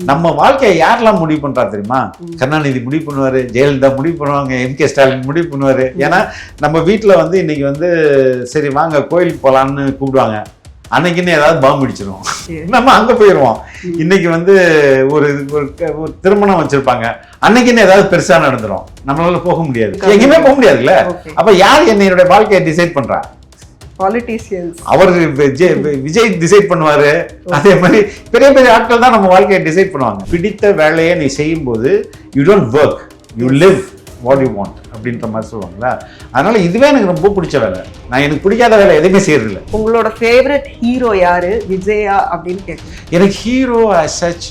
நம்ம வாழ்க்கையை யாரெல்லாம் முடிவு பண்றா தெரியுமா? கருணாநிதி முடிவு பண்ணுவாரு, ஜெயலலிதா முடிவு பண்ணுவாங்க, MK ஸ்டாலின் முடிவு பண்ணுவாரு. ஏன்னா நம்ம வீட்டுல வந்து இன்னைக்கு வந்து சரி வாங்க கோயிலுக்கு போலான்னு கூப்பிடுவாங்க, அன்னைக்குன்னு ஏதாவது பாம்பு அடிச்சிடும், நம்ம அங்க போயிடுவோம். இன்னைக்கு வந்து ஒரு ஒரு திருமணம் வச்சிருப்பாங்க, அன்னைக்குன்னு ஏதாவது பெருசா நடந்துரும், நம்மளால போக முடியாது, எங்கேயுமே போக முடியாதுல்ல. அப்ப யார் என்னோட வாழ்க்கையை டிசைட் பண்றா? Politicians. அவர் விஜய் டிசைட் பண்ணுவாரு. அதே மாதிரி பெரிய பெரிய ஆட்கள் தான் நம்ம வாழ்க்கையை டிசைட் பண்ணுவாங்க. பிடித்த வேலையை நீ செய்யும் போது you don't work, you live what you want அப்படின்ற மாதிரி சொல்லுவாங்களா. அதனால இதுவே எனக்கு ரொம்ப பிடிச்ச வேலை. நான் எனக்கு பிடிக்காத வேலை எதுவுமே செய்யறதில்ல. உங்களோட ஃபேவரட் ஹீரோ யாரு, விஜயா அப்படின்னு கேட்குறேன். எனக்கு hero as such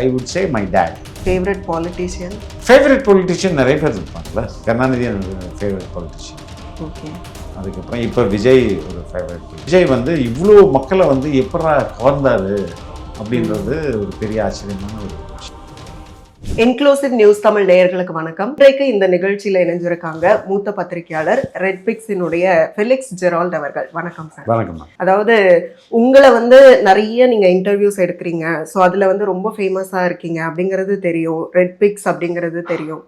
I would say my dad. Favourite politician? Favourite politician நிறைய பேர் இருப்பாங்கல்ல. Karunanidhi favourite politician. ஓகே. அதுக்கப்புறம் இப்போ விஜய் ஒரு ஃபேவரட். விஜய் வந்து இவ்வளோ மக்களை வந்து எப்படா கவர்ந்தாரு அப்படின்றது ஒரு பெரிய ஆச்சரியமான ஒரு விஷயம். இன்க்ளூசிவ் நியூஸ் தமிழ் நேயர்களுக்கு வணக்கம். இன்றைக்கு இந்த நிகழ்ச்சியில் இணைஞ்சிருக்காங்க மூத்த பத்திரிகையாளர் ரெட்பிக்ஸினுடைய ஃபெலிக்ஸ் ஜெரால்ட் அவர்கள். வணக்கம் சார். வணக்கம். அதாவது உங்களை வந்து நிறைய நீங்க இன்டர்வியூஸ் எடுக்கிறீங்க, ஸோ அதுல வந்து ரொம்ப ஃபேமஸா இருக்கீங்க அப்படிங்கிறது தெரியும், ரெட்பிக்ஸ் அப்படிங்கிறது தெரியும்.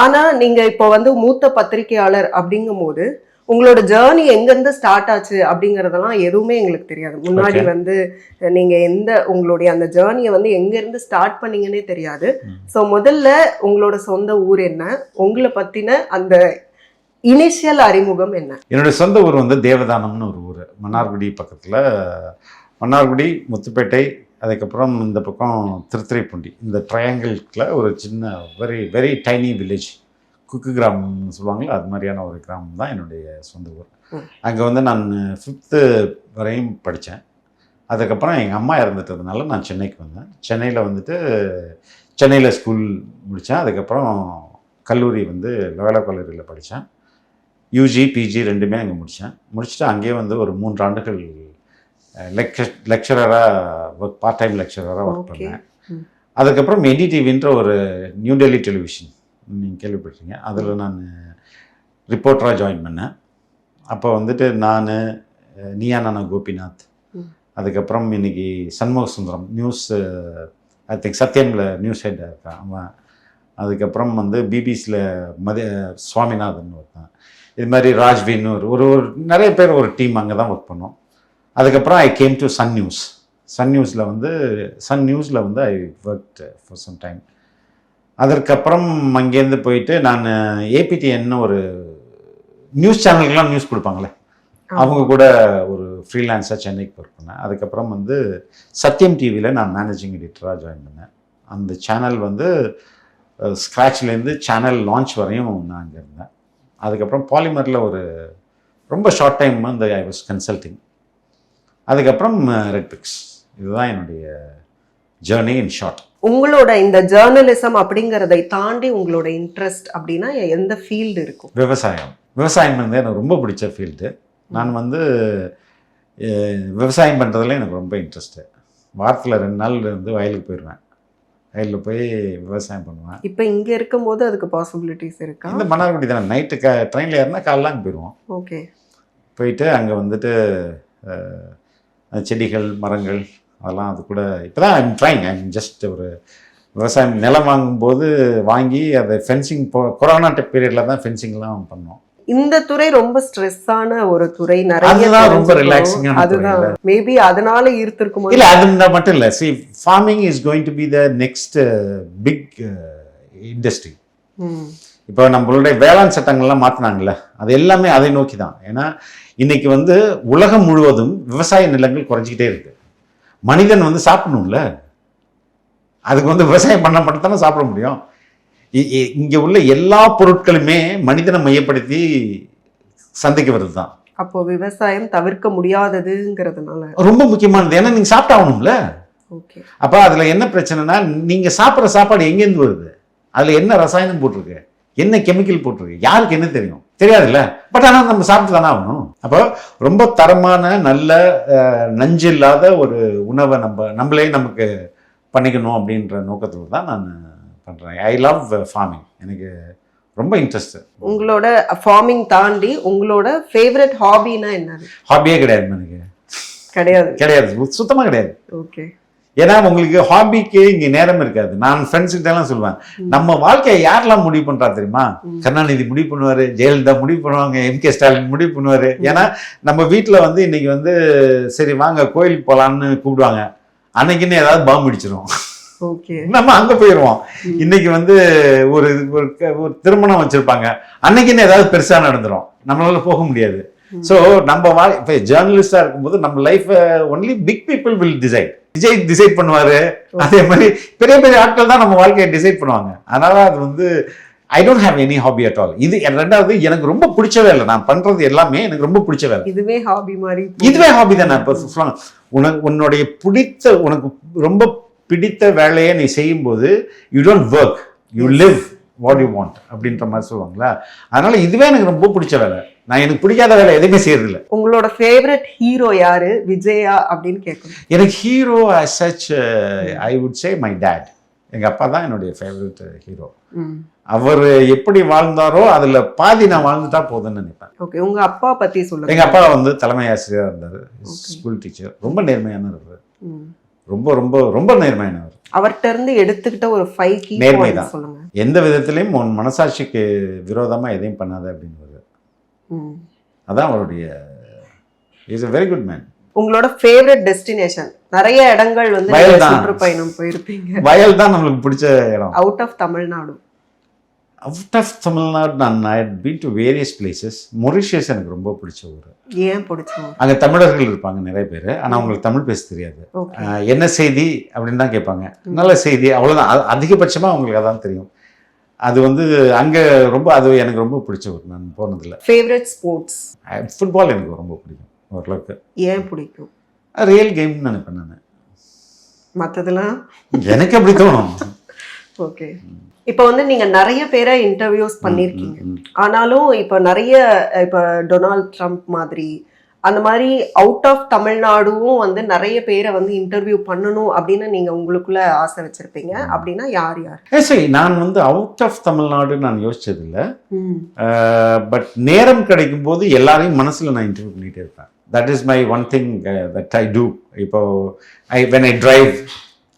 ஆனா நீங்க இப்போ வந்து மூத்த பத்திரிகையாளர் அப்படிங்கும் போது உங்களோட ஜேர்னி எங்கேருந்து ஸ்டார்ட் ஆச்சு அப்படிங்கிறதெல்லாம் எதுவுமே எங்களுக்கு தெரியாது. முன்னாடி வந்து நீங்கள் உங்களுடைய அந்த ஜேர்னியை வந்து எங்கேருந்து ஸ்டார்ட் பண்ணீங்கன்னே தெரியாது. ஸோ முதல்ல உங்களோட சொந்த ஊர் என்ன, உங்களை பற்றின அந்த இனிஷியல் அறிமுகம் என்ன? என்னுடைய சொந்த ஊர் வந்து தேவதானம்னு ஒரு ஊர், மன்னார்குடி பக்கத்தில். மன்னார்குடி, முத்துப்பேட்டை, அதுக்கப்புறம் இந்த பக்கம் திருத்துறைப்பூண்டி, இந்த ட்ரையாங்கிள்ல ஒரு சின்ன வெரி வெரி டைனி வில்லேஜ், குக்கு கிராமம்னு சொல்லுவாங்களா, அது மாதிரியான ஒரு கிராமம் தான் என்னுடைய சொந்த ஊர். அங்கே வந்து நான் 5th வரையும் படித்தேன். அதுக்கப்புறம் எங்கள் அம்மா இறந்துட்டதுனால நான் சென்னைக்கு வந்தேன். சென்னையில் வந்துட்டு சென்னையில் ஸ்கூல் முடித்தேன். அதுக்கப்புறம் கல்லூரி வந்து லோயலா கல்லூரியில் படித்தேன். UG PG ரெண்டுமே அங்கே முடித்தேன். முடிச்சுட்டு அங்கேயே வந்து ஒரு 3 ஆண்டுகள் லெக்சரராக பார்ட் டைம் லெக்சரராக ஒர்க் பண்ணேன். அதுக்கப்புறம் NDTVன்ற ஒரு நியூ டெல்லி டெலிவிஷன், நீங்கள் கேள்விப்பட்டீங்க, அதில் நான் ரிப்போர்ட்டராக ஜாயின் பண்ணேன். அப்போ வந்துட்டு நான், நீயா நானா கோபிநாத், அதுக்கப்புறம் இன்னைக்கு Shanmuga Sundaram news, I think சத்யமில் நியூஸ் ஹெட்டாக இருக்கான் அவன், அதுக்கப்புறம் வந்து பிபிசியில் சுவாமிநாதன் ஒருத்தன், இது மாதிரி ராஜ்வின்னு ஒரு நிறைய பேர் ஒரு டீம் அங்கே தான் ஒர்க் பண்ணோம். அதுக்கப்புறம் I came to Sun News. Sun நியூஸில் வந்து I worked for some time. அதற்கப்புறம் அங்கேருந்து போயிட்டு நான் APTN ஒரு நியூஸ் சேனலுக்கெலாம் நியூஸ் கொடுப்பாங்களே, அவங்க கூட ஒரு ஃப்ரீலான்ஸாக சென்னைக்கு ஒர்க் பண்ணேன். அதுக்கப்புறம் வந்து சத்யம் டிவியில் நான் மேனேஜிங் எடிட்டராக ஜாயின் பண்ணேன். அந்த சேனல் வந்து ஸ்க்ராட்ச்லேருந்து சேனல் லான்ச் வரையும் நான் அங்கே இருந்தேன். அதுக்கப்புறம் பாலிமரில் ஒரு ரொம்ப ஷார்ட் டைம் வந்து ஐ வாஸ் கன்சல்டிங். அதுக்கப்புறம் ரெட்பிக்ஸ். இதுதான் என்னுடைய ஜேர்னி இன் ஷார்ட். உங்களோட இந்த ஜேர்னலிசம் அப்படிங்கிறதை தாண்டி உங்களோட இன்ட்ரெஸ்ட் அப்படின்னா எந்த ஃபீல்டு இருக்கும்? விவசாயம் வந்து எனக்கு ரொம்ப பிடிச்ச ஃபீல்டு. நான் வந்து விவசாயம் பண்ணுறதுல எனக்கு ரொம்ப இன்ட்ரெஸ்ட்டு. வாரத்தில் 2 நாள் வந்து வயலுக்கு போயிடுவேன். வயலில் போய் விவசாயம் பண்ணுவேன். இப்போ இங்கே இருக்கும்போது அதுக்கு பாசிபிலிட்டிஸ் இருக்கா? இந்த மன்னார்குடி தானே, நைட்டு ட்ரெயினில் ஏறினா காலைல அங்கே போயிடுவோம். ஓகே. போயிட்டு அங்கே வந்துட்டு செடிகள் மரங்கள் அதெல்லாம், அது கூட இப்போ தான் ஐம் ட்ரைங். ஜஸ்ட் ஒரு விவசாயம் நிலம் வாங்கும்போது வாங்கி அதை ஃபென்சிங், கொரோனா பீரியடில் தான் ஃபென்சிங்லாம் பண்ணோம். இந்த துறை ரொம்ப ஸ்ட்ரெஸ்ஸான ஒரு துறை, நிறைய ரொம்ப ரிலாக்ஸிங்கான. அதுதான் மேபி அதனால ஈர்த்திருக்கும். இல்ல அது மட்டும் இல்ல. see, farming is going to be the next big industry. இப்போ நம்மளுடைய வேளாண் சட்டங்கள்லாம் மாற்றினாங்கல்ல, அது எல்லாமே அதை நோக்கி தான். ஏன்னா இன்னைக்கு வந்து உலகம் முழுவதும் விவசாய நிலங்கள் குறைஞ்சிக்கிட்டே இருக்கு. மனிதன் வந்து சாப்பிடணும்ல, அதுக்கு வந்து விவசாயம் பண்ண மட்டும் தானே சாப்பிட முடியும். இங்க உள்ள எல்லா பொருட்களுமே மனிதனை மையப்படுத்தி சந்தைக்கு வருது தான். அப்போ விவசாயம் தவிர்க்க முடியாததுங்கிறதுனால ரொம்ப முக்கியமானது. ஏன்னா நீங்க சாப்பிட்டாகணும்ல. ஓகே. அப்ப அதுல என்ன பிரச்சனைனா, நீங்க சாப்பிட்ற சாப்பாடு எங்கேருந்து வருது, அதுல என்ன ரசாயனம் போட்டிருக்கு, என்ன கெமிக்கல் போட்டிருக்கு, யாருக்கு என்ன தெரியும்? தெரியாதுல்ல. பட் ஆனால் நம்ம சாப்பிட்டு தானே ஆகணும். அப்போ ரொம்ப தரமான நல்ல நஞ்சு இல்லாத ஒரு உணவை நம்மளே நமக்கு பண்ணிக்கணும் அப்படின்ற நோக்கத்தில் தான் நான் பண்ணுறேன். I love farming. எனக்கு ரொம்ப இன்ட்ரெஸ்ட். உங்களோட ஃபார்மிங் தாண்டி உங்களோட ஃபேவரட் ஹாபினா என்ன? ஹாபியே கிடையாது எனக்கு. கிடையாது, சுத்தமாக கிடையாது. ஓகே. ஏன்னா உங்களுக்கு ஹாபிக்கு இங்க நேரம் இருக்காது. நான் ஃப்ரெண்ட்ஸ் கிட்ட எல்லாம் சொல்லுவேன், நம்ம வாழ்க்கையை யாரெல்லாம் முடிவு பண்றா தெரியுமா? கருணாநிதி முடிவு பண்ணுவாரு, ஜெயலலிதா முடிவு பண்ணுவாங்க, எம்.கே. ஸ்டாலின் முடிவு பண்ணுவாரு. ஏன்னா நம்ம வீட்டுல வந்து இன்னைக்கு வந்து சரி வாங்க கோயிலுக்கு போலான்னு கூப்பிடுவாங்க, அன்னைக்குன்னு ஏதாவது பாம்பு அடிச்சிடும், நம்ம அங்க போயிருவோம். இன்னைக்கு வந்து ஒரு ஒரு திருமணம் வச்சிருப்பாங்க, அன்னைக்குன்னு ஏதாவது பெருசா நடந்துரும், நம்மளால போக முடியாது. ஸோ நம்ம இப்போ ஜேர்னலிஸ்டா இருக்கும்போது நம்ம life only big people will decide. Vijay decide பண்ணுவாரு, அதே மாதிரி பெரிய பெரிய ஆட்கள் தான் நம்ம வாழ்க்கையை டிசைட் பண்ணுவாங்க. அதனால அது வந்து I don't have any hobby at all. இது ரெண்டாவது எனக்கு ரொம்ப பிடிச்ச வேலை, நான் பண்றது எல்லாமே எனக்கு ரொம்ப பிடிச்ச வேலை. இதுவே ஹாபி தான். நான் இப்போ உன்னுடைய பிடித்த உனக்கு ரொம்ப பிடித்த வேலையை நீ செய்யும்போது you don't work, you live what you want அப்படின்ற மாதிரி சொல்லுவாங்களா. அதனால இதுவே எனக்கு ரொம்ப பிடிச்ச வேலை. நான் எனக்கு பிடிக்காத வேலை எதுவுமே செய்யறதில்ல. உங்களோட ஃபேவரட் ஹீரோ யாரு, விஜயா அப்படின்னு கேட்கணும். எனக்கு hero as such I would say my dad. எங்க அப்பா தான் என்னுடைய ஃபேவரட் ஹீரோ. அவர் எப்படி வாழ்ந்தாரோ அதுல பாதி நான் வாழ்ந்துட்டா போதும்னு நினைப்பேன். ஓகே, உங்க அப்பா பத்தி சொல்லுங்க. எங்க அப்பா வந்து தலைமை ஆசிரியரா இருந்தாரு, ஸ்கூல் டீச்சர். ரொம்ப நேர்மையானவர், ரொம்ப ரொம்ப ரொம்ப நேர்மையானவர். அவர்கிட்ட இருந்து எடுத்துக்கிட்ட ஒரு 5 கீ பாயிண்ட்ஸ் சொல்லுங்க. எந்த விதத்திலையும் உன் மனசாட்சிக்கு விரோதமா எதையும் பண்ணாத அப்படின்னு. அதான் அவருடைய is a very good man. உங்களோட ஃபேவரட் டெஸ்டினேஷன்? நிறைய இடங்கள் வந்து சுற்றுப்பயணம் போயிருப்பீங்க. வயல் தான் நம்மளுக்கு பிடிச்ச இடம். Out of Tamil Nadu? Out of Tamil Nadu நான் I had been to various places. Mauritius எனக்கு ரொம்ப பிடிச்ச ஊர். ஏன் பிடிச்ச ஊர்? அங்கே தமிழர்கள் இருப்பாங்க நிறைய பேர், ஆனால் அவங்களுக்கு தமிழ் பேச தெரியாது. என்ன செய்தி அப்படின்னு தான் கேட்பாங்க. நல்ல செய்தி, அவ்வளோதான். அதிகபட்சமாக அவங்களுக்கு அதான் தெரியும். அது வந்து அங்கே ரொம்ப, அது எனக்கு ரொம்ப பிடிச்ச ஊர். நான் போனதில்லை. Favourite sports? ஃபுட்பால் எனக்கு ரொம்ப பிடிக்கும் ஓரளவுக்கு. ஏன் பிடிக்கும்? ரியல் கேம்னு நினைப்பேன் நான். மற்றதெல்லாம் எனக்கு அப்படி தோணும். ஓகே, இப்போ வந்து நீங்க நிறைய பேரை இன்டர்வியூஸ் பண்ணியிருக்கீங்க. ஆனாலும் இப்போ நிறைய இப்போ டொனால்ட் ட்ரம்ப் மாதிரி அந்த மாதிரி அவுட் ஆஃப் தமிழ்நாடும் வந்து நிறைய பேரை வந்து இன்டர்வியூ பண்ணணும் அப்படின்னு நீங்க உங்களுக்குள்ள ஆசை வச்சிருப்பீங்க. அப்படின்னா யார் யார்? சரி, நான் வந்து அவுட் ஆஃப் தமிழ்நாடு நான் யோசிச்சதில்லை. பட் நேரம் கிடைக்கும் போது எல்லாரையும் மனசுல நான் இன்டர்வியூ பண்ணிட்டே இருப்பேன். That is my one thing that I do. இப்போ when I drive,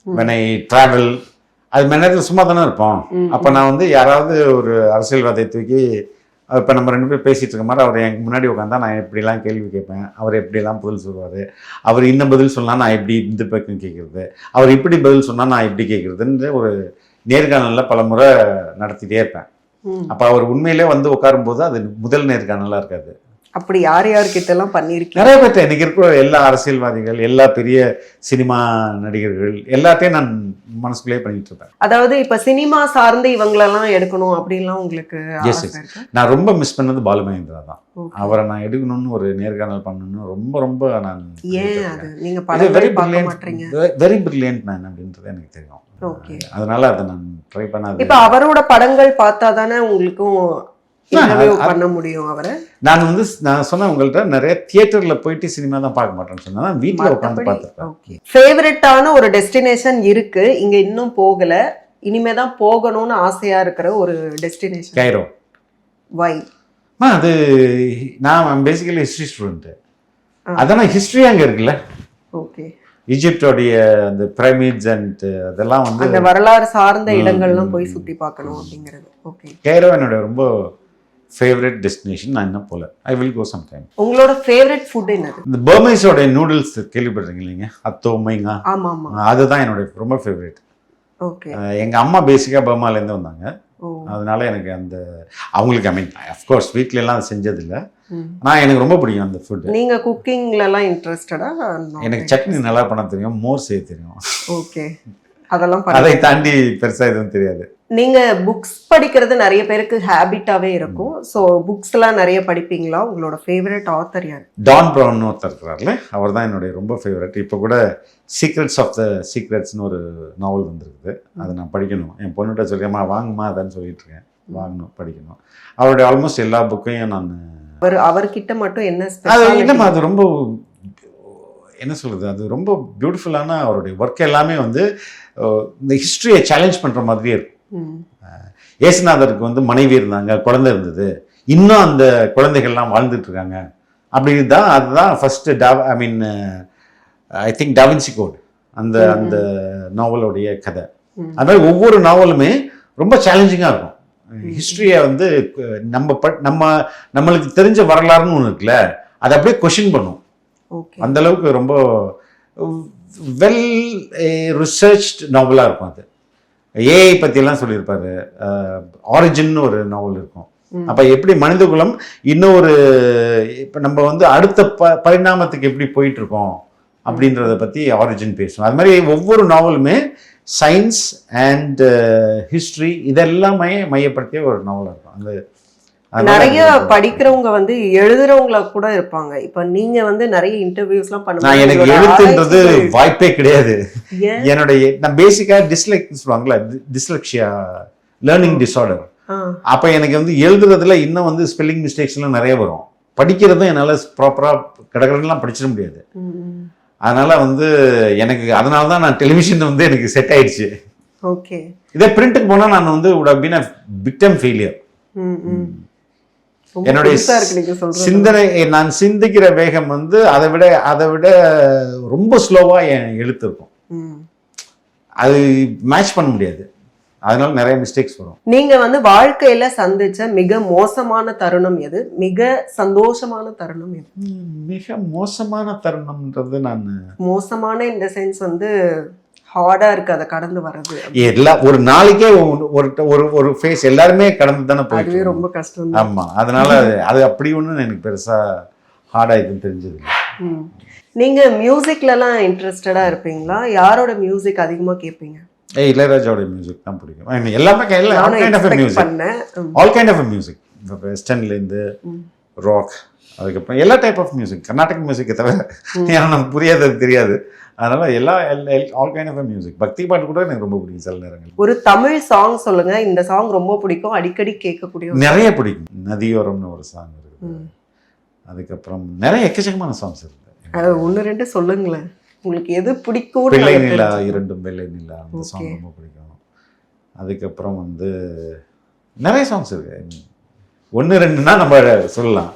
when I travel, அது மணி நேரத்தில் சும்மா தானே இருப்போம். அப்போ நான் வந்து யாராவது ஒரு அரசியல்வாதியை தூக்கி, இப்போ நம்ம 2 பேர் பேசிகிட்டு இருக்க மாதிரி அவர் எனக்கு முன்னாடி உட்காந்தா நான் எப்படிலாம் கேள்வி கேட்பேன், அவர் எப்படிலாம் பதில் சொல்லுவார், அவர் இன்னும் பதில் சொன்னால் நான் எப்படி இந்த பக்கம் கேட்குறது, அவர் இப்படி பதில் சொன்னால் நான் எப்படி கேட்குறதுன்னு ஒரு நேர்காணலில் பல முறை நடத்திட்டே இருப்பேன். அப்போ அவர் உண்மையிலே வந்து உட்காரும்போது அது முதல் நேர்காணலாக இருக்காது. அப்படி யார் யார்கிட்ட எல்லாம் பண்ணியிருக்கேன்? நிறைய பேர்ட்ட. இன்னைக்கு இருக்கிற எல்லா அரசியல்வாதிகள், எல்லா பெரிய சினிமா நடிகர்கள் எல்லாத்தையும் நான் மனசுக்குள்ளே பண்ணிட்டு இருப்பேன். அதாவது இப்ப சினிமா சார்ந்து இவங்களெல்லாம் எடுக்கணும் அப்படின்லாம் உங்களுக்கு? நான் ரொம்ப மிஸ் பண்ணது பாலுமகேந்திரா தான். அவரை நான் எடுக்கணும்னு ஒரு நேர்காணல் பண்ணணும்னு ரொம்ப ரொம்ப நான் வெரி பிரில்லியன்ட் மேன் அப்படின்றது எனக்கு தெரியும். அதனால அதை நான் ட்ரை பண்ணாது. இப்ப அவரோட படங்கள் பார்த்தா தானே உங்களுக்கும் பண்ண முடியும் அவரை? நான் வந்து நான் சொன்ன உங்கள்கிட்ட நிறைய தியேட்டர்ல போயிட்டு சினிமா தான் பார்க்க மாட்டேன்னு சொன்னா, வீட்டில் உட்காந்து பார்த்துருப்பேன். ஃபேவரட்டான ஒரு டெஸ்டினேஷன் இருக்கு, இங்க இன்னும் போகல, இனிமே தான் போகணும்னு ஆசையா இருக்கிற ஒரு டெஸ்டினேஷன்? கைரோ. வை? அது நான் பேசிக்கலி ஹிஸ்டரி ஸ்டூடெண்ட். அதான் ஹிஸ்டரி அங்க இருக்குல்ல. ஓகே. ஈஜிப்டோடைய அந்த பிரமிட்ஸ் அண்ட் அதெல்லாம் வந்து அந்த வரலாறு சார்ந்த இடங்கள்லாம் போய் சுத்தி பார்க்கணும் அப்படிங்கிறது. ஓகே. கைரோ என்னோட ரொம்ப ஃபேவரட் டெஸ்டினேஷன். நான் என்ன போல I will go some time. உங்களோட ஃபேவரட் ஃபுட் என்னது? இந்த பர்மீஸோட நூடுல்ஸ் கேள்விப்பட்டிருக்கீங்க இல்லைங்க, அத்தோ மைங்கா? ஆமா ஆமா, அதுதான் என்னோட ரொம்ப ஃபேவரட். ஓகே. எங்க அம்மா பேசிக்கா பர்மால இருந்து வந்தாங்க, அதனால எனக்கு அந்த அவங்களுக்கு ஐ மீன் அஃப்கோர்ஸ் வீட்ல எல்லாம் செஞ்சதில்லை, நான் எனக்கு ரொம்ப பிடிக்கும் அந்த ஃபுட். நீங்க குக்கிங்ல எல்லாம் இன்ட்ரெஸ்டடா? எனக்கு சட்னி நல்லா பண்ண தெரியும், மோர் செய்ய தெரியும். ஓகே. அதெல்லாம் அதை தாண்டி பெருசா எதுவும் தெரியாது. நீங்க புக்ஸ் படிக்கிறது நிறைய பேருக்கு ஹேபிட்டாவே இருக்கும். ஸோ புக்ஸ் எல்லாம் நிறைய படிப்பீங்களா? உங்களோட ஃபேவரட் ஆத்தர் யார்? டான் ப்ரவுன் ஒருத்தர் இருக்கிறார்ல, அவர் தான் என்னுடைய ரொம்ப ஃபேவரட். இப்போ கூட சீக்ரெட்ஸ் ஆஃப் த சீக்ரெட்ஸ்னு ஒரு நாவல் வந்துருக்குது, அதை நான் படிக்கணும். என் பொண்ணுகிட்ட சொல்லியம்மா வாங்குமா அதான்னு சொல்லிட்டு இருக்கேன், வாங்கணும், படிக்கணும். அவருடைய ஆல்மோஸ்ட் எல்லா புக்கையும் நான் அவர்கிட்ட மட்டும் என்ன இல்லைம்மா, அது ரொம்ப என்ன சொல்கிறது, அது ரொம்ப பியூட்டிஃபுல்லான அவருடைய ஒர்க் எல்லாமே வந்து இந்த ஹிஸ்ட்ரியை சேலஞ்ச் பண்ணுற மாதிரியே இருக்கும். ஏசுநாதருக்கு வந்து மனைவி இருந்தாங்க, குழந்தை இருந்தது, இன்னும் அந்த குழந்தைகள்லாம் வாழ்ந்துட்டு இருக்காங்க. அப்படி தான் அதுதான் first I think Da Vinci Code. அந்த அந்த நாவலுடைய கதை. அது மாதிரி ஒவ்வொரு நாவலுமே ரொம்ப சேலஞ்சிங்காக இருக்கும். ஹிஸ்ட்ரியை வந்து நம்மளுக்கு தெரிஞ்ச வரலாறுன்னு ஒன்று இருக்குல்ல, அதை அப்படியே கொஷின் பண்ணும். அந்த அளவுக்கு ரொம்ப வெல் ரிசர்ச்ட் நாவலாக இருக்கும். அது ஏஐ பற்றிலாம் சொல்லியிருப்பாரு. ஆரிஜின்னு ஒரு நாவல் இருக்கும். அப்போ எப்படி மனித குலம் இன்னொரு இப்போ நம்ம வந்து அடுத்த பரிணாமத்துக்கு எப்படி போயிட்டு இருக்கோம் அப்படின்றத பற்றி ஆரிஜின் பேசும். அது மாதிரி ஒவ்வொரு நாவலுமே சயின்ஸ் அண்ட் ஹிஸ்ட்ரி இதெல்லாமே மையப்படுத்திய ஒரு நாவலாக இருக்கும். நிறைய படிக்கிறவங்க வந்து எழுதுறவங்கள கூட இருப்பாங்க. இப்ப நீங்க வந்து நிறைய இன்டர்வியூஸ்லாம் பண்ணுவீங்க. எனக்கு எழுத்துன்றது வாய்ப்பே கிடையாது. நான் பேசிக்கா டிஸ்லைக்னு சொல்லுவாங்கல்ல, டிஸ்லெக்ஷியா, லேர்னிங் டிஸார்டர். அப்ப எனக்கு வந்து எழுதுறதுல இன்னும் வந்து ஸ்பெல்லிங் மிஸ்டேக்ஸ்லாம் நிறைய வரும். படிக்கிறதும் என்னால ப்ராப்பரா கடற்கடலாம் படிச்சிட முடியாது. அதனால வந்து எனக்கு அதனால தான் நான் டெலிவிஷன் வந்து எனக்கு செட் ஆயிடுச்சு. ஓகே. இதே பிரிண்ட்டுக்கு போனா நான் வந்து would have been a victim failure. என்னுடைய சிந்தனை, நான் சிந்திக்கிற வேகம் வந்து அதை விட ரொம்ப ஸ்லோவா என் எழுத்து இருக்கும். அது மேட்ச் பண்ண முடியாது. அதனால நிறைய மிஸ்டேக்ஸ் வரும். நீங்க வந்து வாழ்க்கையில சந்திச்ச மிக மோசமான தருணம் எது? மிக சந்தோஷமான தருணம் எது? மிக மோசமான தருணம்ன்றது நான் மோசமான இந்த சென்ஸ் வந்து ஹார்டா இருக்கு அதை கடந்து வர்றது. ஒரு நாளைக்கே ஒரு ஃபேஸ் எல்லாருமே கடந்து தானே போயிட்டு. அதுவே ரொம்ப கஷ்டம். ஆமா, அதனால அது அப்படி ஒண்ணு எனக்கு பெருசா ஹார்டா இருக்குன்னு தெரிஞ்சது. நீங்க மியூசிக்ல எல்லாம் இன்ட்ரெஸ்டடா இருப்பீங்களா? யாரோட மியூசிக் அதிகமா கேட்பீங்க? இளையராஜாவோட மியூசிக் தான் பிடிக்கும். எல்லாமே ஆல் கைண்ட் ஆஃப் மியூசிக், வெஸ்டர்ன்ல இருந்து ராக், அதுக்கப்புறம் எல்லா டைப் ஆஃப் மியூசிக். கர்நாடக மியூசிக்கை தவிர ஏன்னா நமக்கு புரியாதது தெரியாது. அதனால ஆல் கைண்ட் ஆஃப் மியூசிக். பக்தி பாட்டு கூட எனக்கு ரொம்ப பிடிக்கும் சில நேரங்கள். ஒரு தமிழ் சாங் சொல்லுங்க, இந்த சாங் ரொம்ப பிடிக்கும், அடிக்கடி கேட்கக்கூடிய. நிறைய பிடிக்கும். நதியோரம்னு ஒரு சாங் இருக்கு. அதுக்கப்புறம் நிறைய எக்கச்சக்கமான சாங்ஸ் இருக்கு. அது ஒன்று ரெண்டு சொல்லுங்களேன், உங்களுக்கு எது பிடிக்கும்? வெள்ளை நிலா இரண்டும் வெள்ளை நிலா, அந்த சாங் ரொம்ப பிடிக்கும். அதுக்கப்புறம் வந்து நிறைய சாங்ஸ் இருக்கு. ஒன்று ரெண்டுன்னா நம்ம சொல்லலாம்.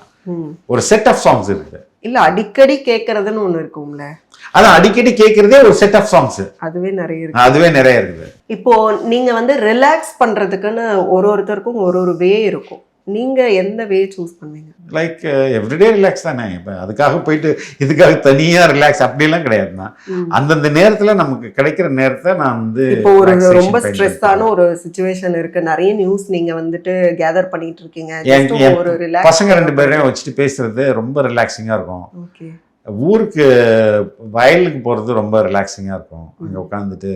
ஒரு செட் ஆஃப் சாங்ஸ் இருக்கு. இல்ல அடிக்கடி கேட்கறதுன்னு ஒண்ணு இருக்கும்ல, அதான் அடிக்கடி கேட்கறதே ஒரு செட் ஆஃப் சாங்ஸ். அதுவே நிறைய இருக்குது. இப்போ நீங்க வந்து ரிலாக்ஸ் பண்றதுக்குன்னு ஒருத்தருக்கும் ஒரு வே இருக்கும். நீங்க எந்த வே சூஸ் பண்ணுவீங்க? லைக் எவ்ரிடே ரிலாக்ஸ் தானே. இப்போ அதுக்காக போயிட்டு இதுக்காக தனியா ரிலாக்ஸ் அப்படிலாம் கிடையாதுன்னா, அந்தந்த நேரத்துல நமக்கு கிடைக்கிற நேரத்தை நான் வந்து இப்போ ஒரு ரொம்ப ஸ்ட்ரெஸ்ஸான ஒரு சிச்சுவேஷன் இருக்கு, நிறைய நியூஸ் நீங்க வந்துட்டு கேதர் பண்ணிட்டு இருக்கீங்க, ஒரு ரிலாக்ஸ் பசங்க 2 பேரையும் வச்சுட்டு பேசுறது ரொம்ப ரிலாக்ஸிங்கா இருக்கும். ஓகே. ஊருக்கு வயலுக்கு போறது ரொம்ப ரிலாக்ஸிங்கா இருக்கும், அங்க உட்காந்துட்டு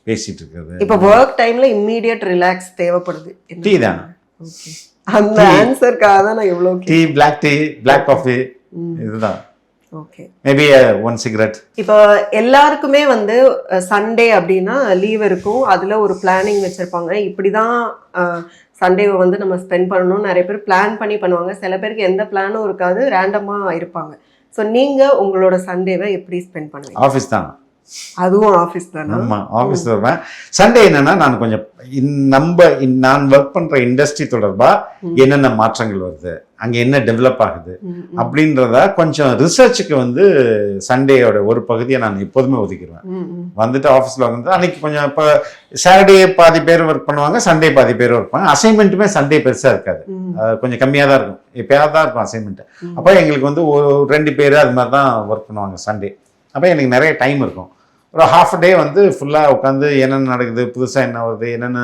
பேசிட்டு இருக்கிறது. இப்போ ஒர்க் டைம்ல இம்மீடியட் ரிலாக்ஸ் தேவைப்படுது. டீ தான். ஓகே. அந்த ஆன்சர்க்காக தான் நான் இவ்வளோ டீ, பிளாக் காஃபி, இதுதான். ஓகே. Maybe one cigarette. இப்போ எல்லாருக்குமே வந்து சண்டே அப்படின்னா லீவ் இருக்கும், அதுல ஒரு பிளானிங் வச்சிருப்பாங்க. இப்படிதான் சண்டேவை வந்து நம்ம ஸ்பெண்ட் பண்ணணும். நிறைய பேர் பிளான் பண்ணி பண்ணுவாங்க. சில பேருக்கு எந்த பிளானும் இருக்காது, ரேண்டமா இருப்பாங்க. ஸோ நீங்க உங்களோட சண்டேவை எப்படி ஸ்பெண்ட் பண்ணுவீங்க? ஆஃபீஸ் தான். அதுவும் ஆஃபீஸ் தானே? ஆமாம், ஆஃபீஸ் வருவேன். சண்டே என்னன்னா நான் கொஞ்சம் நான் ஒர்க் பண்ற இண்டஸ்ட்ரி தொடர்பா என்னென்ன மாற்றங்கள் வருது, அங்க என்ன டெவலப் ஆகுது அப்படின்றத கொஞ்சம் ரிசர்ச்சுக்கு வந்து சண்டேயோட ஒரு பகுதியை நான் எப்போதுமே ஒதுக்கிடுவேன். வந்துட்டு ஆஃபீஸில் வந்து அன்னைக்கு கொஞ்சம் இப்போ சாட்டர்டே பாதி பேர் ஒர்க் பண்ணுவாங்க, சண்டே பாதி பேர் ஒர்க் பண்ணுவாங்க. அசைன்மெண்ட்டுமே சண்டே பெருசாக இருக்காது, கொஞ்சம் கம்மியாக தான் இருக்கும், எப்பயாவது தான் இருக்கும் அசைன்மெண்ட். அப்போ எங்களுக்கு வந்து 2 பேர் அது மாதிரி தான் ஒர்க் பண்ணுவாங்க சண்டே. அப்போ எனக்கு நிறைய டைம் இருக்கும். ஒரு ஹாஃப் டே வந்து ஃபுல்லாக உட்காந்து என்னென்ன நடக்குது, புதுசாக என்ன வருது, என்னென்ன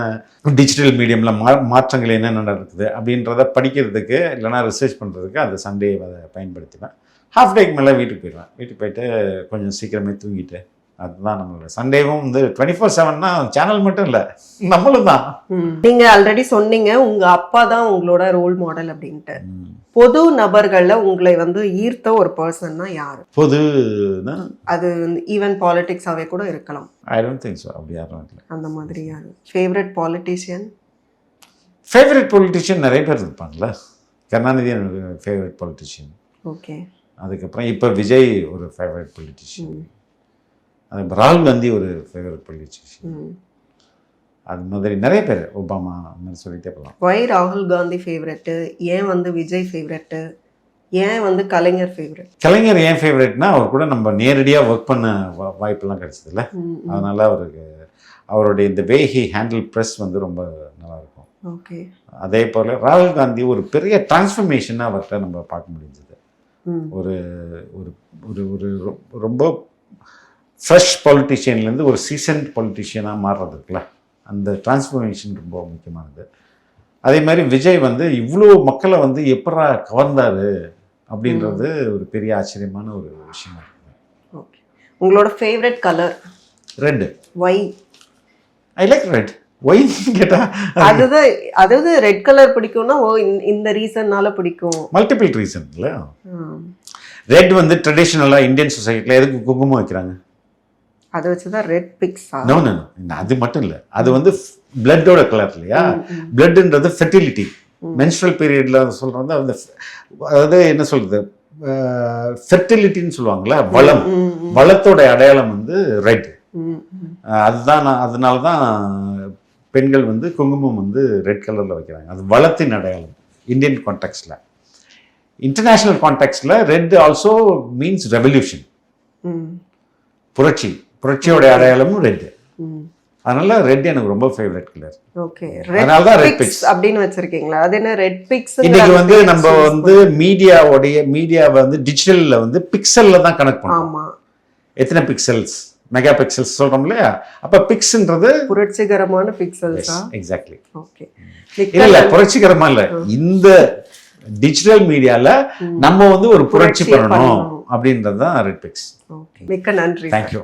டிஜிட்டல் மீடியமில் மாற்றங்கள் என்னென்ன நடக்குது அப்படின்றத படிக்கிறதுக்கு இல்லைனா ரிசர்ச் பண்ணுறதுக்கு அந்த சண்டே அதை பயன்படுத்திப்பேன். ஹாஃப் டேக்கு மேலே வீட்டுக்கு போயிடுவேன். வீட்டுக்கு போயிட்டு கொஞ்சம் சீக்கிரமே தூங்கிட்டு, அதுதான் நம்மளோட சண்டேவும் வந்து 24/7னா சேனல் மட்டும் இல்லை, நம்மளும் தான். நீங்க ஆல்ரெடி சொன்னீங்க உங்க அப்பா தான் உங்களோட ரோல் மாடல் அப்படின்ட்டு. பொது நபர்கள்ல உங்களை வந்து ஈர்த்த ஒரு பர்சன்னா யாரு? பொதுனா அது ஈவன் பாலிடிக்ஸாவே கூட இருக்கலாம். I don't think so. அப்படி யாரும் இல்லை. அந்த மாதிரி யாரு? Favourite politician? ஃபேவரட் பொலிட்டிஷியன் நிறைய பேர் இருப்பாங்கல்ல. கருணாநிதி என்னோட ஃபேவரட் பொலிட்டிஷியன். ஓகே. அதுக்கப்புறம் இப்போ விஜய் ஒரு ஃபேவரட் பொலிட்டிஷியன். அது ராகுல் காந்தி ஒரு ஃபேவரட் பொலிட்டிஷியன். அது மாதிரி நிறைய பேர், ஒபாமா, அந்த மாதிரி சொல்லிட்டே போகலாம். வை ராகுல் காந்தி ஃபேவரெட்டு? ஏன் வந்து விஜய் ஃபேவரெட்டு? ஏன் வந்து கலைஞர் ஃபேவரட்? கலைஞர் ஏன் ஃபேவரட்னா அவர் கூட நம்ம நேரடியாக ஒர்க் பண்ண வாய்ப்பெல்லாம் கிடைச்சதில்ல. அதனால அவருக்கு அவருடைய இந்த வே ஹி ஹேண்டில் ப்ரெஸ் வந்து ரொம்ப நல்லாயிருக்கும். ஓகே. அதே போல் ராகுல் காந்தி ஒரு பெரிய டிரான்ஸ்ஃபர்மேஷனாக அவர்கிட்ட நம்ம பார்க்க முடிஞ்சது. ஒரு ஒரு ஒரு ஒரு ரொம்ப ஃப்ரெஷ் பொலிட்டிஷியன்லேருந்து ஒரு சீசன்ட் பொலிட்டிஷியனாக மாறுறதுக்குல அந்த டிரான்ஸ்ஃபர்மேஷன் ரொம்ப முக்கியமானது. அதே மாதிரி விஜய் வந்து இவ்வளோ மக்களை வந்து எப்படா கவர்ந்தார் அப்படின்றது ஒரு பெரிய ஆச்சரியமான ஒரு விஷயமா இருக்குது. ஓகே. உங்களோட favourite colour? Red. Why? I like red. ஒய்ன்னு கேட்டால் அதுதான், அதாவது ரெட் கலர் பிடிக்கும்னா இந்த ரீசன்னால பிடிக்கும். மல்டிபிள் ரீசன் இல்லை. ரெட் வந்து ட்ரெடிஷ்னலாக இந்தியன் சொசைட்டியில் எதுக்கு குங்குமம் வைக்கிறாங்க? அதை வச்சுதான் ரெட் பிக்ஸா? நோ நோ நோ, அது மட்டும் இல்லை, அது வந்து பிளட்டோட கலர் இல்லையா. பிளட்ன்றது ஃபெர்டிலிட்டி, மென்ஸ்ட்ரல் பீரியட்ல சொல்றது அந்த, அதாவது என்ன சொல்றது, ஃபெர்டிலிட்டின்னு சொல்லுவாங்கல்ல, வளம், வளத்தோட அடையாளம் வந்து ரெட். அதுதான் அதனால தான் பெண்கள் வந்து குங்குமம் வந்து ரெட் கலர்ல வைக்கிறாங்க. அது வளத்தின் அடையாளம் இந்தியன் கான்டெக்ட்ல. இன்டர்நேஷனல் கான்டெக்ட்ல ரெட் ஆல்சோ மீன்ஸ் ரெவல்யூஷன், புரட்சி, புரட்சியோட அடையாளமும் ரெட். அதனால ரெட் எனக்கு ரொம்ப ஃபேவரட் கலர். ஓகே. அதனால தான் ரெட் பிக்ஸ் அப்படின்னு வச்சிருக்கீங்களா? அது என்ன ரெட் பிக்ஸ்? இன்னைக்கு வந்து நம்ம வந்து மீடியாவை வந்து டிஜிட்டல்ல வந்து பிக்சல்ல தான் கனெக்ட் பண்ணுவோம். ஆமா. எத்தனை பிக்சல்ஸ், மெகா பிக்சல்ஸ் சொல்றோம் இல்லையா? அப்ப பிக்ஸ்ன்றது புரட்சிகரமான பிக்சல்ஸா? எக்ஸாக்ட்லி. ஓகே. இல்ல புரட்சிகரமா இல்ல, இந்த டிஜிட்டல் மீடியால நம்ம வந்து ஒரு புரட்சி பண்ணணும் அப்படின்றது தான் ரெட் பிக்ஸ். ஓகே. மிக்க நன்றி. தேங்க்யூ.